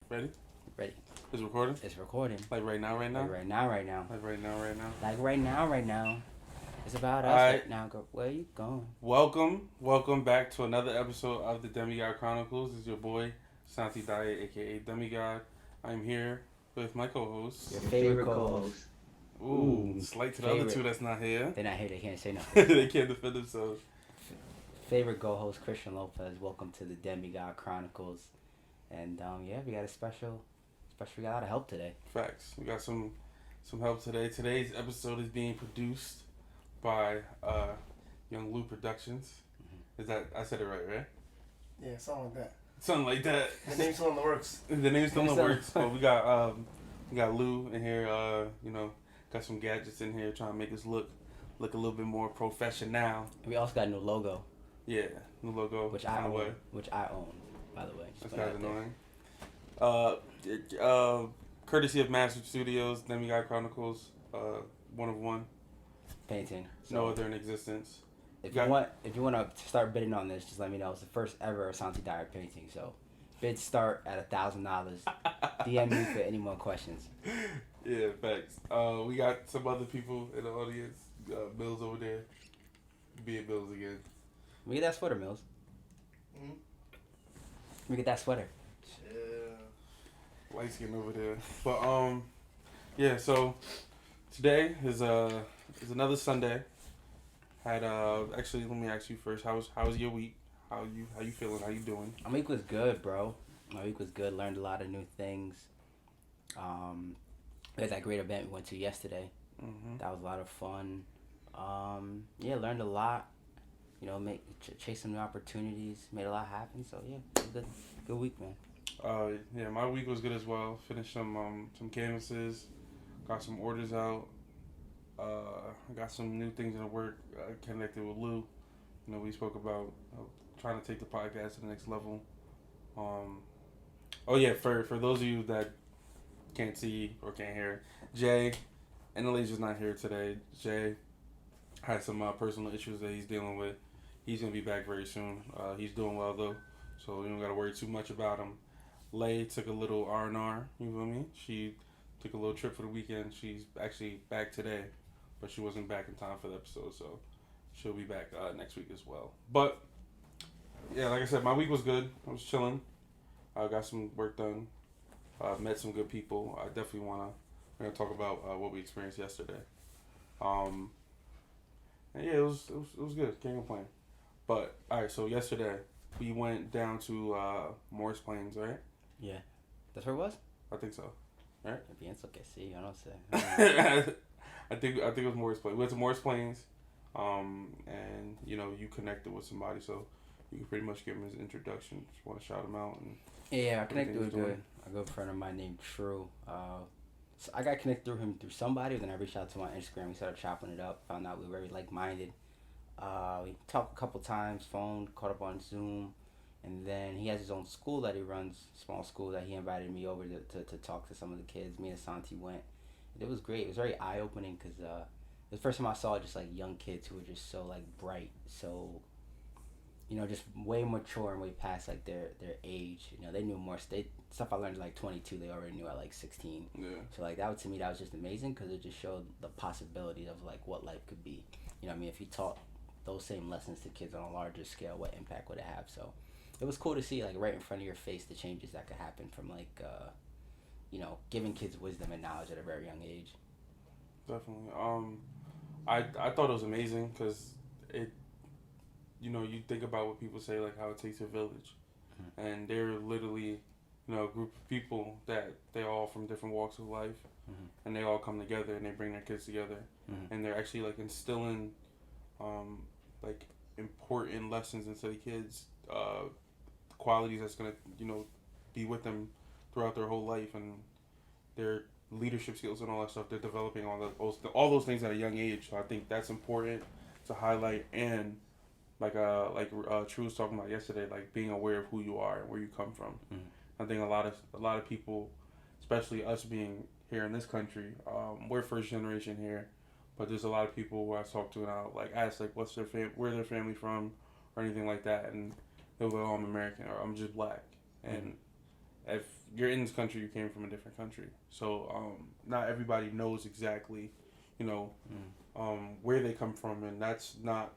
Ready? Ready. It's recording? It's recording. Like right now, right now? Like right now, right now. Like right now, right now? Like right now. It's about us Alright. right now. Girl. Where you going? Welcome back to another episode of the Demigod Chronicles. This is your boy, Santi Daya, aka Demigod. I'm here with my co-host. Your favorite co-host. Ooh, slight to the other two that's not here. They're not here. They can't say nothing. They can't defend themselves. Favorite co-host, Christian Lopez. Welcome to the Demigod Chronicles. And we got we got a lot of help today. Facts. We got some help today. Today's episode is being produced by Young Lou Productions. Mm-hmm. Is that, I said it right? Yeah, something like that. Something like that. The name's still in the works. The name's still in the works. But we got Lou in here. Got some gadgets in here trying to make us look a little bit more professional. We also got a new logo. Yeah, new logo. Which I own, by the way. That's kind of annoying. Courtesy of Master Studios, Demigod Chronicles, one of one. Painting. So no other in existence. If you want to start bidding on this, just let me know. It's the first ever Santi Dyer painting. So bids start at $1,000. DM me for any more questions. Yeah, thanks. We got some other people in the audience. Mills over there. Being Mills again. We get that sweater, Mills. Mm-hmm. We get that sweater. Light skin over there. But yeah. So today is another Sunday. Had actually, let me ask you first. How's your week? How you feeling? How you doing? My week was good, bro. My week was good. Learned a lot of new things. There's that great event we went to yesterday. Mm-hmm. That was a lot of fun. Learned a lot. You know, chase some new opportunities. Made a lot happen. So yeah, it was a good week, man. Yeah, my week was good as well. Finished some canvases, got some orders out. Got some new things in the work. Connected with Lou. You know, we spoke about trying to take the podcast to the next level. For those of you that can't see or can't hear, Jay, and the lady's not here today. Jay had some personal issues that he's dealing with. He's gonna be back very soon. He's doing well though, so you don't gotta worry too much about him. Lay took a little R&R. You feel me? She took a little trip for the weekend. She's actually back today, but she wasn't back in time for the episode, so she'll be back next week as well. But yeah, like I said, my week was good. I was chilling. I got some work done. Met some good people. I definitely we're gonna talk about what we experienced yesterday. And yeah, it was good. Can't complain. But all right, so yesterday we went down to Morris Plains, right? Yeah, that's where it was. I think so. Right? Pienso que sí, I don't say. I think it was Morris Plains. We went to Morris Plains, and you connected with somebody, so you can pretty much give him his introduction. Just want to shout him out. And yeah, I connected with a good friend of mine named True. So I got connected through him through somebody, then I reached out to him on Instagram. We started chopping it up. Found out we were very like-minded. We talked a couple times, phone, caught up on Zoom, and then he has his own school that he runs, small school that he invited me over to talk to some of the kids. Me and Santi went. It was great. It was very eye-opening because it was the first time I saw just like young kids who were just so like bright, so just way mature and way past like their age. They knew more. Stuff I learned at like 22, they already knew at like 16. Yeah. So like that to me that was just amazing because it just showed the possibility of like what life could be. If you taught those same lessons to kids on a larger scale, what impact would it have? So it was cool to see like right in front of your face the changes that could happen from like giving kids wisdom and knowledge at a very young age. Definitely. I thought it was amazing because it, you think about what people say, like how it takes a village, mm-hmm. and they're literally, a group of people that they're all from different walks of life, mm-hmm. and they all come together and they bring their kids together, mm-hmm. and they're actually like instilling, like important lessons into the kids, qualities that's gonna, be with them throughout their whole life, and their leadership skills and all that stuff. They're developing all those things at a young age. So I think that's important to highlight. And like True was talking about yesterday, like being aware of who you are and where you come from. Mm-hmm. I think a lot of people, especially us being here in this country, we're first generation here, but there's a lot of people who I talk to and I'll like ask like what's where their family from or anything like that, and they'll go, oh, I'm American or I'm just black, and if you're in this country, you came from a different country. So not everybody knows exactly, you know, where they come from, and that's not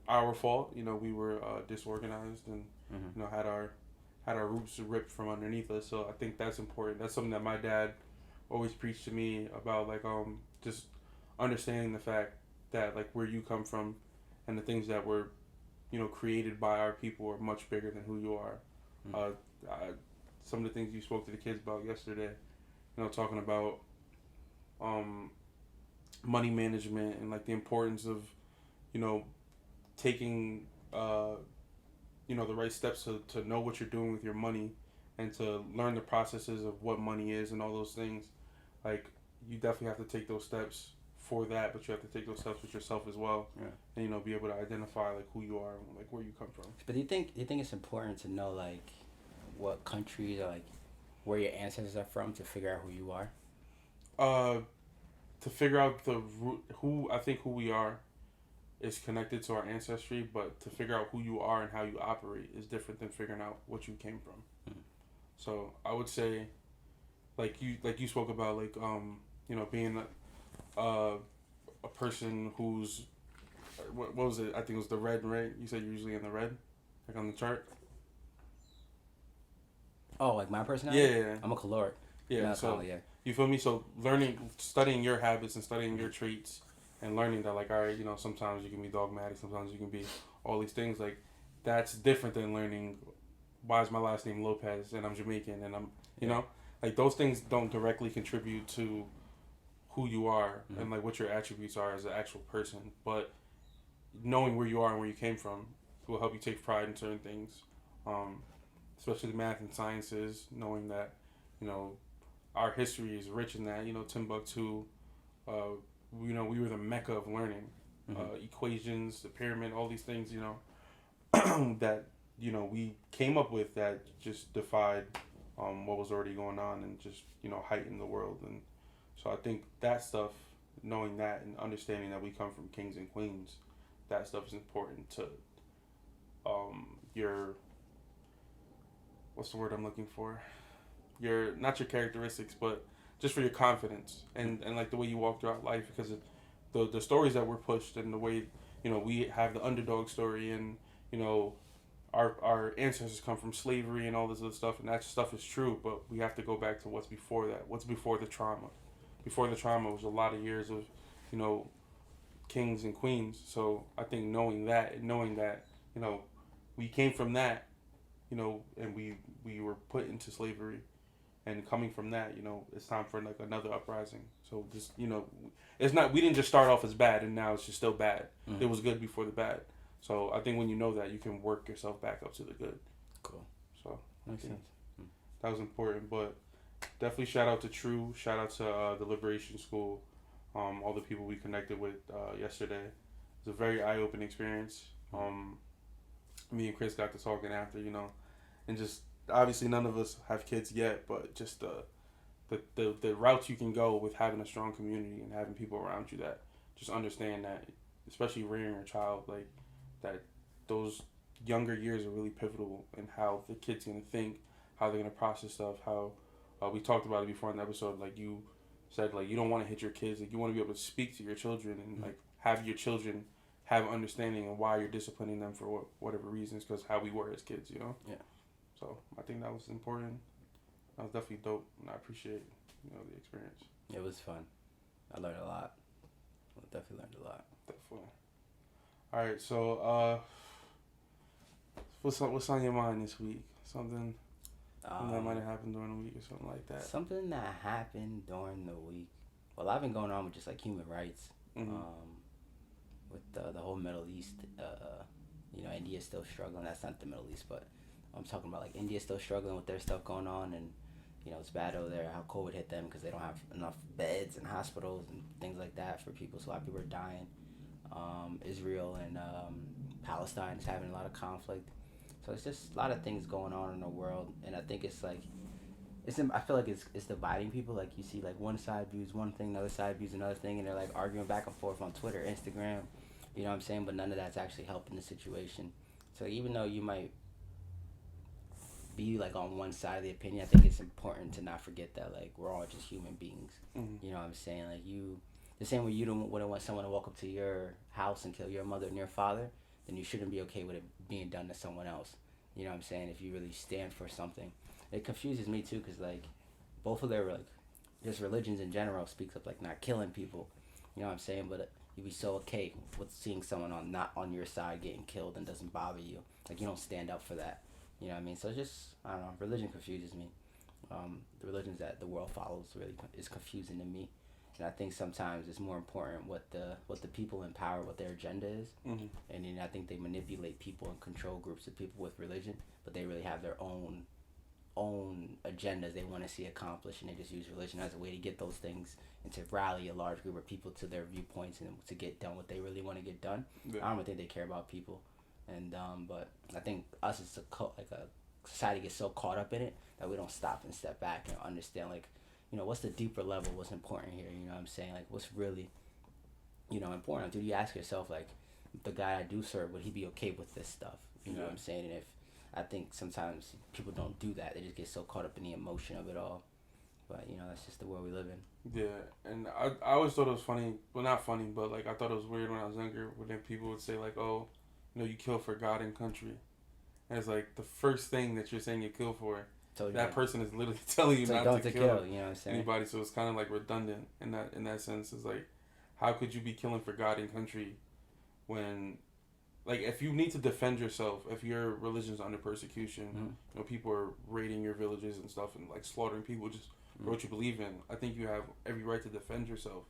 our fault. You know, we were disorganized and you know had our roots ripped from underneath us. So I think that's important. That's something that my dad always preached to me about, like just understanding the fact that like where you come from and the things that were you know created by our people are much bigger than who you are. Some of the things you spoke to the kids about yesterday, you know, talking about money management and like the importance of you know taking you know the right steps to know what you're doing with your money and to learn the processes of what money is and all those things. Like you definitely have to take those steps for that, but you have to take those steps with yourself as well. Yeah. And you know be able to identify like who you are and like where you come from. But do you think it's important to know like what countries or like where your ancestors are from to figure out who you are? To figure out the root, who I think who we are is connected to our ancestry, but to figure out who you are and how you operate is different than figuring out what you came from. So I would say, like you spoke about, like you know, being a person who's what was it? I think it was the red, right? You said you're usually in the red, like on the chart. Oh, like my personality? Yeah. I'm a caloric. Yeah. So you feel me? So studying your habits and studying your traits and learning that, like, all right, you know, sometimes you can be dogmatic, sometimes you can be all these things. Like, that's different than learning why is my last name Lopez and I'm Jamaican and I'm, you know, like those things don't directly contribute to who you are and like what your attributes are as an actual person. But knowing where you are and where you came from will help you take pride in certain things, especially the math and sciences. Knowing that, you know, our history is rich in that. You know, Timbuktu. You know, we were the mecca of learning. Equations, the pyramid, all these things. You know, that you know we came up with that just defied what was already going on and just you know heightened the world. And so I think that stuff, knowing that and understanding that we come from kings and queens, that stuff is important to your, what's the word I'm looking for? Your, not your characteristics, but just for your confidence and like the way you walk throughout life, because the stories that were pushed and the way, you know, we have the underdog story and, you know, our ancestors come from slavery and all this other stuff, and that stuff is true, but we have to go back to what's before that. What's before the trauma? Before the trauma was a lot of years of, you know, kings and queens. So I think knowing that and knowing that, you know, we came from that, you know, and we were put into slavery, and coming from that, you know, it's time for like another uprising. So just, you know, it's not, we didn't just start off as bad and now it's just still bad. It was good before the bad. So I think when you know that, you can work yourself back up to the good. Cool. So Makes sense. that was important. But definitely shout out to True, shout out to the Liberation School, all the people we connected with yesterday. It was a very eye-opening experience. Me and Chris got to talking after, you know, and just obviously none of us have kids yet, but just the routes you can go with having a strong community and having people around you that just understand that, especially rearing a child, like that those younger years are really pivotal in how the kid's gonna think, how they're gonna process stuff, how we talked about it before in the episode, like you said, like you don't want to hit your kids, like you want to be able to speak to your children and like have your children have understanding of why you're disciplining them for whatever reasons, because how we were as kids, you know. Yeah. So I think that was important. That was definitely dope, and I appreciate, you know, the experience. It was fun. I learned a lot. I definitely learned a lot. Definitely. All right, so what's on your mind this week? Something that might have happened during the week or something like that. Something that happened during the week. Well, I've been going on with just like human rights. With the whole Middle East. You know, India's still struggling. That's not the Middle East, but I'm talking about like India's still struggling with their stuff going on, and you know it's bad over there how COVID hit them because they don't have enough beds and hospitals and things like that for people. So a lot of people are dying. Israel and Palestine is having a lot of conflict. So it's just a lot of things going on in the world, and I think it's like I feel like it's dividing people. Like you see like one side views one thing, the other side views another thing, and they're like arguing back and forth on Twitter, Instagram. You know what I'm saying? But none of that's actually helping the situation. So even though you might be like on one side of the opinion. I think it's important to not forget that like we're all just human beings. Mm-hmm. You know what I'm saying? Like the same way you wouldn't want someone to walk up to your house and kill your mother and your father, then you shouldn't be okay with it being done to someone else. You know what I'm saying? If you really stand for something, it confuses me too, cause like both of their like just religions in general speaks of like not killing people. You know what I'm saying? But you'd be so okay with seeing someone not on your side getting killed and doesn't bother you. Like you don't stand up for that. You know what I mean? So it's just, I don't know, religion confuses me. The religions that the world follows really is confusing to me. And I think sometimes it's more important what the people in power, what their agenda is. Mm-hmm. And then I think they manipulate people and control groups of people with religion, but they really have their own agendas they want to see accomplished, and they just use religion as a way to get those things and to rally a large group of people to their viewpoints and to get done what they really want to get done. Yeah. I don't think they care about people, and but I think us as a society gets so caught up in it that we don't stop and step back and understand like, you know, what's the deeper level, what's important here. You know what I'm saying? Like what's really, you know, important. Do you ask yourself like, the guy I do serve, would he be okay with this stuff? You know what I'm saying? And if I think sometimes people don't do that. They just get so caught up in the emotion of it all. But, you know, that's just the world we live in. Yeah, and I always thought it was funny. Well, not funny, but, like, I thought it was weird when I was younger when then people would say, like, oh, you know, you kill for God and country. And it's like the first thing that you're saying you kill for, that person is literally telling you not to kill you know what I'm saying? anybody. So it's kind of, like, redundant in that sense. It's like, how could you be killing for God and country when... Like, if you need to defend yourself, if your religion's under persecution, you know, people are raiding your villages and stuff and, like, slaughtering people just for what you believe in, I think you have every right to defend yourself.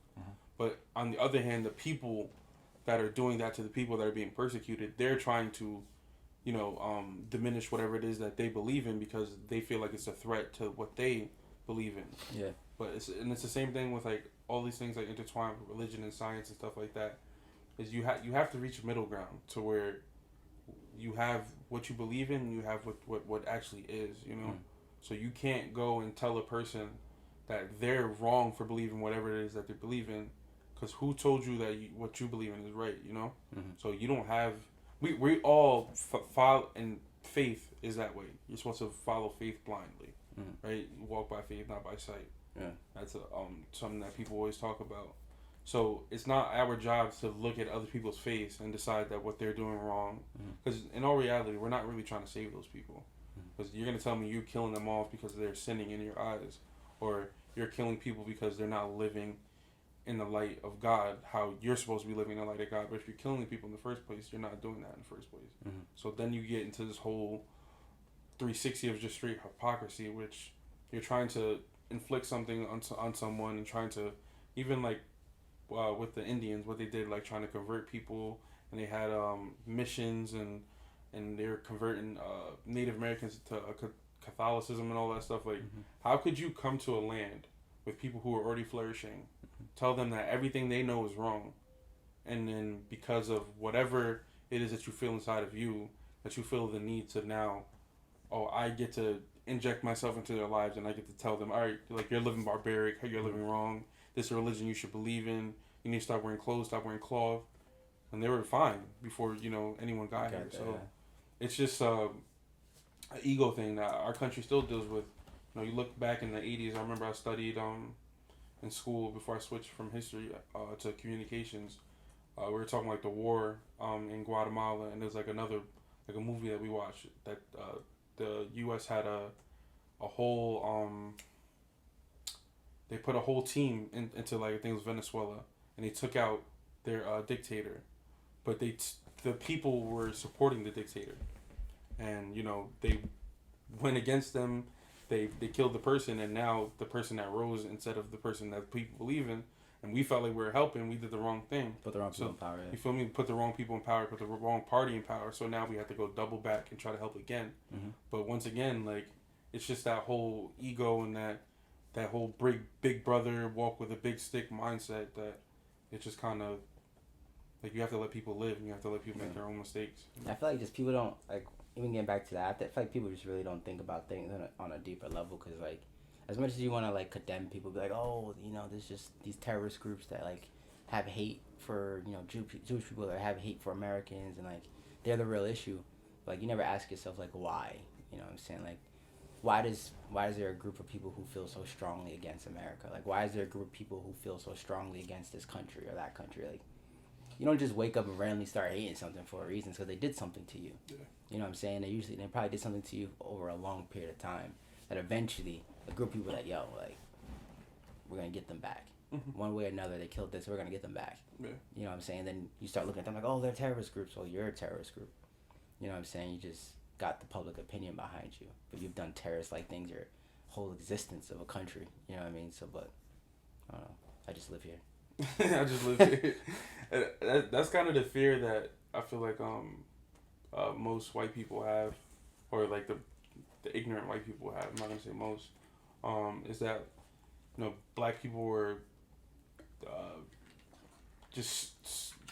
But on the other hand, the people that are doing that to the people that are being persecuted, they're trying to, you know, diminish whatever it is that they believe in because they feel like it's a threat to what they believe in. Yeah. But it's the same thing with, like, all these things, like, intertwined with religion and science and stuff like that. Is you have to reach a middle ground to where you have what you believe in, you have what actually is, you know. So you can't go and tell a person that they're wrong for believing whatever it is that they believe in, because who told you that what you believe in is right, you know? So you don't have we all follow, and faith is that way. You're supposed to follow faith blindly, right? You walk by faith, not by sight. Yeah, that's something that people always talk about. So it's not our job to look at other people's face and decide that what they're doing wrong. Because in all reality, we're not really trying to save those people. Because you're going to tell me you're killing them off because they're sinning in your eyes. Or you're killing people because they're not living in the light of God, how you're supposed to be living in the light of God. But if you're killing people in the first place, you're not doing that in the first place. So then you get into this whole 360 of just straight hypocrisy, which you're trying to inflict something on someone and trying to even like... with the Indians, what they did, like trying to convert people, and they had missions, and they were converting Native Americans to Catholicism and all that stuff. Like, how could you come to a land with people who are already flourishing, tell them that everything they know is wrong, and then because of whatever it is that you feel inside of you, that you feel the need to now, oh, I get to inject myself into their lives, and I get to tell them, all right, like, you're living barbaric, you're living wrong. This is a religion you should believe in. You need to stop wearing clothes, stop wearing cloth. And they were fine before, you know, anyone got here. So it's just an ego thing that our country still deals with. You know, you look back in the 80s, I remember I studied in school before I switched from history to communications. We were talking like the war in Guatemala, and there's like another, like a movie that we watched that the U.S. had a whole... they put a whole team into like, I think it was Venezuela, and they took out their dictator, but the people were supporting the dictator, and you know they went against them, they killed the person, and now the person that rose instead of the person that people believe in, and we felt like we were helping, we did the wrong thing. Put the wrong people in power. Yeah. You feel me? Put the wrong people in power, put the wrong party in power. So now we have to go double back and try to help again. But once again, like, it's just that whole ego and that whole big brother walk with a big stick mindset that it's just kind of like you have to let people live and you have to let people make their own mistakes. I feel like just people don't, like, even getting back to that, I feel like people just really don't think about things on a deeper level, because like as much as you want to like condemn people, be like, oh, you know, there's just these terrorist groups that like have hate for, you know, Jewish people, that have hate for Americans, and like they're the real issue. Like, you never ask yourself like why, you know what I'm saying? Like, why is there a group of people who feel so strongly against America? Like, why is there a group of people who feel so strongly against this country or that country? Like, you don't just wake up and randomly start hating something for a reason because they did something to you. Yeah. You know what I'm saying? They probably did something to you over a long period of time that eventually a group of people that, yo, like, we're going to get them back. Mm-hmm. One way or another, they killed this, we're going to get them back. Yeah. You know what I'm saying? Then you start looking at them like, oh, they're terrorist groups. Well, you're a terrorist group. You know what I'm saying? You just got the public opinion behind you. But you've done terrorist-like things your whole existence of a country. You know what I mean? So, but, I don't know. I just live here. I just live here. That's kind of the fear that I feel like most white people have, or like the ignorant white people have. I'm not gonna say most. Is that black people were just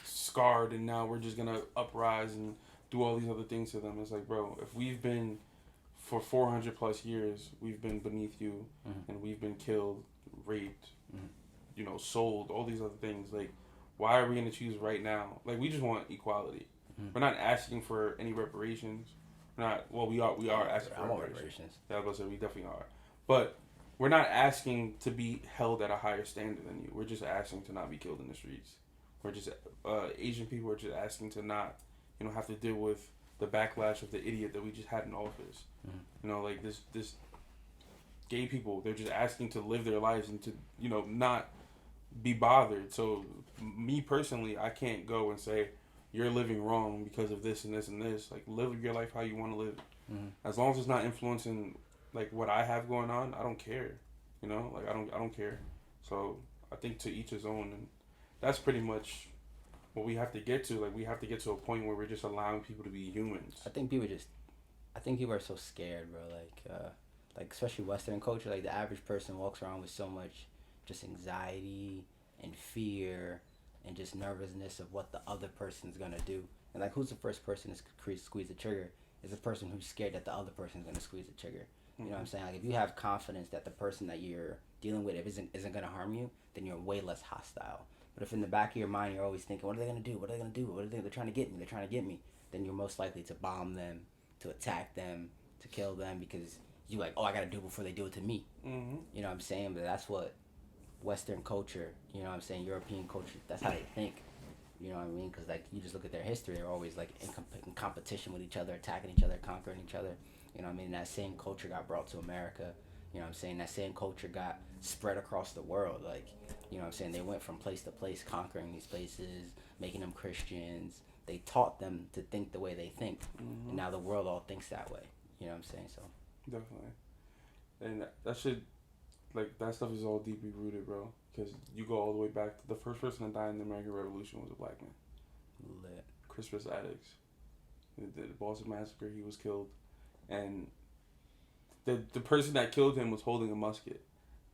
scarred, and now we're just gonna uprise and do all these other things to them. It's like, bro, if we've been for 400 plus years, we've been beneath you, and we've been killed, raped, sold, all these other things. Like, why are we gonna choose right now? Like, we just want equality. We're not asking for any reparations. We're not. Well, we are asking for reparations. Yeah, I was gonna say we definitely are, but we're not asking to be held at a higher standard than you. We're just asking to not be killed in the streets. We're just Asian people are just asking to not, have to deal with the backlash of the idiot that we just had in office. Like this gay people, they're just asking to live their lives and to, not be bothered. So me personally, I can't go and say you're living wrong because of this and this and this. Like, live your life how you want to live. As long as it's not influencing like what I have going on, I don't care. Like I don't care. So I think to each his own, and that's pretty much what we have to get to. Like, we have to get to a point where we're just allowing people to be humans. I think people are so scared, bro. Like especially Western culture, like the average person walks around with so much just anxiety and fear and just nervousness of what the other person's gonna do. And like, who's the first person to squeeze the trigger? Is the person who's scared that the other person's gonna squeeze the trigger. You know what I'm saying? Like, if you have confidence that the person that you're dealing with isn't gonna harm you, then you're way less hostile. But if in the back of your mind you're always thinking, what are they gonna do? What are they gonna do? They're trying to get me. They're trying to get me. Then you're most likely to bomb them, to attack them, to kill them, because you like, oh, I gotta do it before they do it to me. You know what I'm saying? But that's what Western culture, you know what I'm saying, European culture, that's how they think. You know what I mean? Because like, you just look at their history, they're always like in competition with each other, attacking each other, conquering each other. You know what I mean? That same culture got brought to America. You know what I'm saying? That same culture got spread across the world. Like, you know what I'm saying? They went from place to place, conquering these places, making them Christians. They taught them to think the way they think. And now the world all thinks that way. You know what I'm saying? So definitely. And that stuff is all deeply rooted, bro. Because you go all the way back to the first person to die in the American Revolution was a black man. lit. Crispus Attucks. The Boston Massacre, he was killed. And the person that killed him was holding a musket.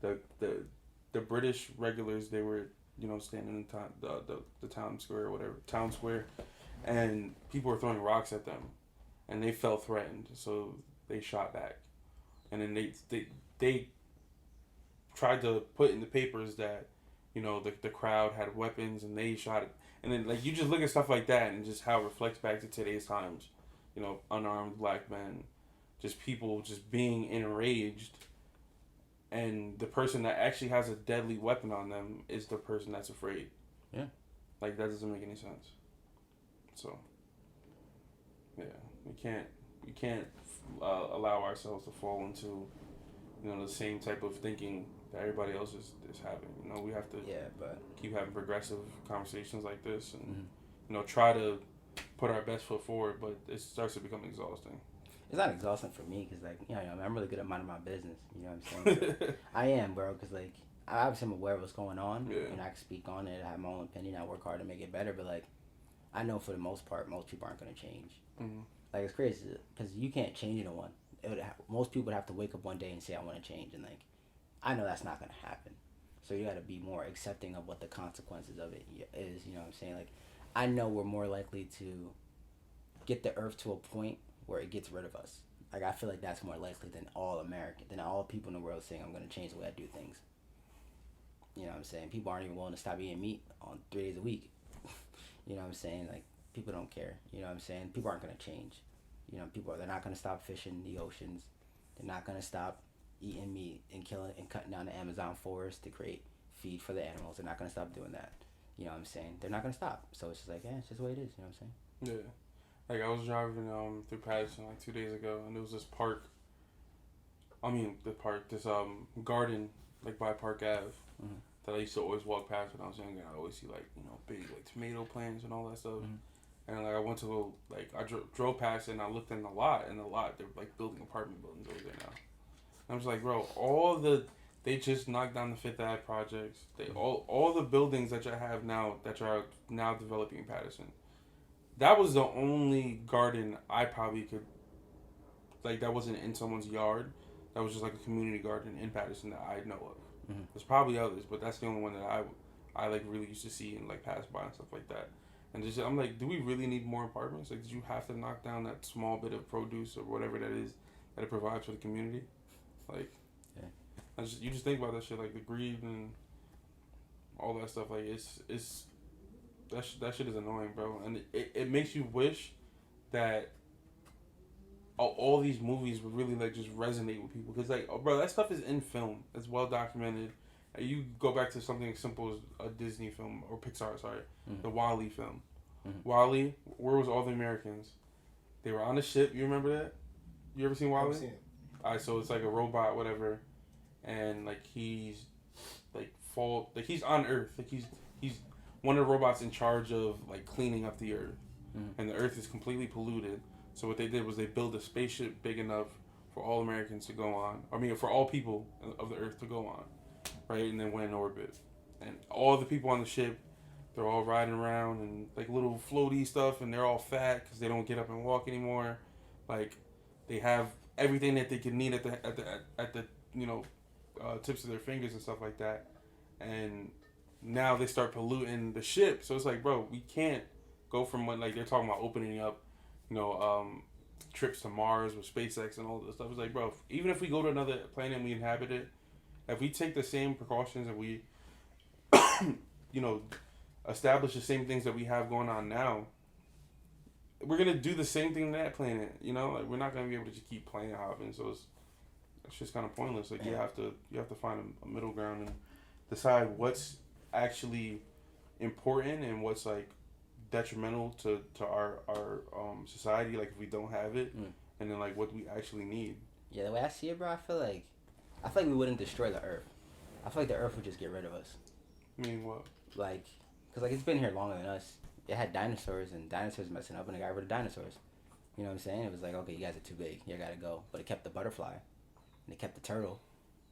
The British regulars, they were, standing in the town square or whatever, town square, and people were throwing rocks at them, and they felt threatened, so they shot back. And then they tried to put in the papers that, the crowd had weapons and they shot it. And then, like, you just look at stuff like that and just how it reflects back to today's times. Unarmed black men, just people just being enraged, and the person that actually has a deadly weapon on them is the person that's afraid. Yeah. Like, that doesn't make any sense. So, yeah, we can't allow ourselves to fall into, the same type of thinking that everybody else is having. We have to keep having progressive conversations like this, and try to put our best foot forward, but it starts to become exhausting. It's not exhausting for me, because, like, I'm really good at minding my business. You know what I'm saying? So, I am, bro, because, like, obviously I'm aware of what's going on, and I can speak on it. I have my own opinion. I work hard to make it better, but, like, I know for the most part, most people aren't going to change. Like, it's crazy, because you can't change anyone. Most people would have to wake up one day and say, I want to change, and, like, I know that's not going to happen. So you got to be more accepting of what the consequences of it is, you know what I'm saying? Like, I know we're more likely to get the earth to a point where it gets rid of us. Like, I feel like that's more likely than all people in the world saying, I'm going to change the way I do things. You know what I'm saying? People aren't even willing to stop eating meat on 3 days a week. You know what I'm saying? Like, people don't care. You know what I'm saying? People aren't going to change. They're not going to stop fishing in the oceans. They're not gonna stop eating meat and killing and cutting down the Amazon forest to create feed for the animals. They're not gonna stop doing that. You know what I'm saying? They're not gonna stop. So it's just like, yeah, it's just the way it is. You know what I'm saying? Yeah. Like I was driving through Patterson like 2 days ago, and there was this park. I mean, this garden like by Park Ave Mm-hmm. that I used to always walk past when I was younger. And I always see like big like tomato plants and all that stuff. Mm-hmm. And like I went to go like I drove past it and I looked in the lot, and they're like building apartment buildings over there now. And I was like, bro, they just knocked down the Fifth Ave projects. They all the buildings that you have now that are now developing in Patterson. That was the only garden I probably could like that wasn't in someone's yard. That was just like a community garden in Patterson that I know of. Mm-hmm. There's probably others, but that's the only one that I like really used to see and like pass by and stuff like that. And just I'm like, do we really need more apartments? Like, did you have to knock down that small bit of produce or whatever that is that it provides for the community? Like, yeah. you just think about that shit, like the greed and all that stuff. Like, it's that shit is annoying, bro. And it makes you wish that all these movies would really like just resonate with people, because like, oh, bro, that stuff is in film. It's well documented. You go back to something as simple as a Disney film or Pixar, the WALL-E film. Mm-hmm. WALL-E, where was all the Americans? They were on a ship. You remember that? You ever seen WALL-E? I've seen it. Alright, so it's like a robot, whatever, and like he's like he's on Earth. Like he's one of the robots in charge of like cleaning up the Earth, and the Earth is completely polluted. So what they did was they built a spaceship big enough for all Americans to go on. I mean, for all people of the Earth to go on, right? And then went in orbit. And all the people on the ship, they're all riding around and like little floaty stuff, and they're all fat because they don't get up and walk anymore. Like they have everything that they could need at the tips of their fingers and stuff like that. And now they start polluting the ship. So it's like, bro, we can't go from when like they're talking about opening up, trips to Mars with SpaceX and all this stuff. It's like, bro, even if we go to another planet and we inhabit it, if we take the same precautions and we, establish the same things that we have going on now, we're gonna do the same thing to that planet. Like we're not gonna be able to just keep playing hopping. So it's just kind of pointless. Like you have to find a middle ground and decide what's actually important and what's like detrimental to our society, like if we don't have it, and then like what we actually need. Yeah, the way I see it, bro, I feel like we wouldn't destroy the Earth. I feel like the Earth would just get rid of us. I mean, what? Like, cause like it's been here longer than us. It had dinosaurs, and dinosaurs messing up, and they got rid of dinosaurs. You know what I'm saying? It was like, okay, you guys are too big. You gotta go. But it kept the butterfly, and it kept the turtle.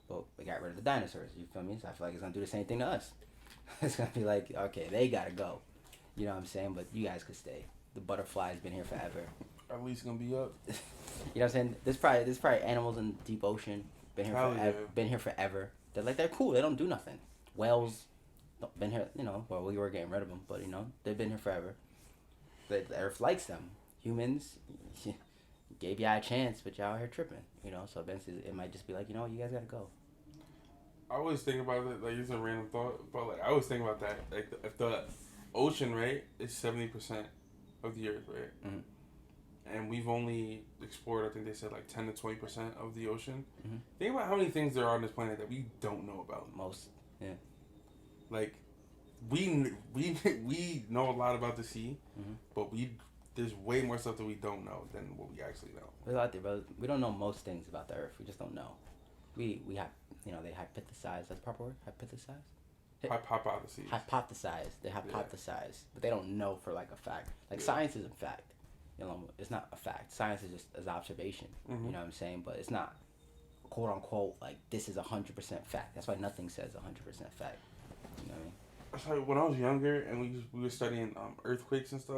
But they got rid of the dinosaurs. You feel me? So I feel like it's gonna do the same thing to us. It's gonna be like, okay, they gotta go. You know what I'm saying? But you guys could stay. The butterfly's been here forever. At least gonna be up. You know what I'm saying? There's probably animals in the deep ocean been here forever. Yeah. Been here forever. They're cool. They don't do nothing. Whales, been here. Well, we were getting rid of them, but they've been here forever. The Earth likes them. Humans gave y'all a chance, but y'all out here tripping. So eventually it might just be like, you guys gotta go. I always think about it, like it's a random thought, but like I always think about that. Like if the ocean, right, is 70% of the Earth, right? Mm-hmm. And we've only explored, I think they said like 10 to 20% of the ocean. Mm-hmm. Think about how many things there are on this planet that we don't know about. Most, yeah. Like, we know a lot about the sea, but there's way more stuff that we don't know than what we actually know. We're out there, bro. We don't know most things about the Earth. We just don't know. We have, they hypothesize. That's the proper word? Hypothesize? Hypotheses. Hypothesize. They hypothesize, but they don't know for like a fact. Like science is a fact. It's not a fact. Science is just as observation. Mm-hmm. You know what I'm saying? But it's not quote unquote like this is 100% fact. That's why nothing says 100% fact. You know what I mean? It's like when I was younger and we were studying earthquakes and stuff.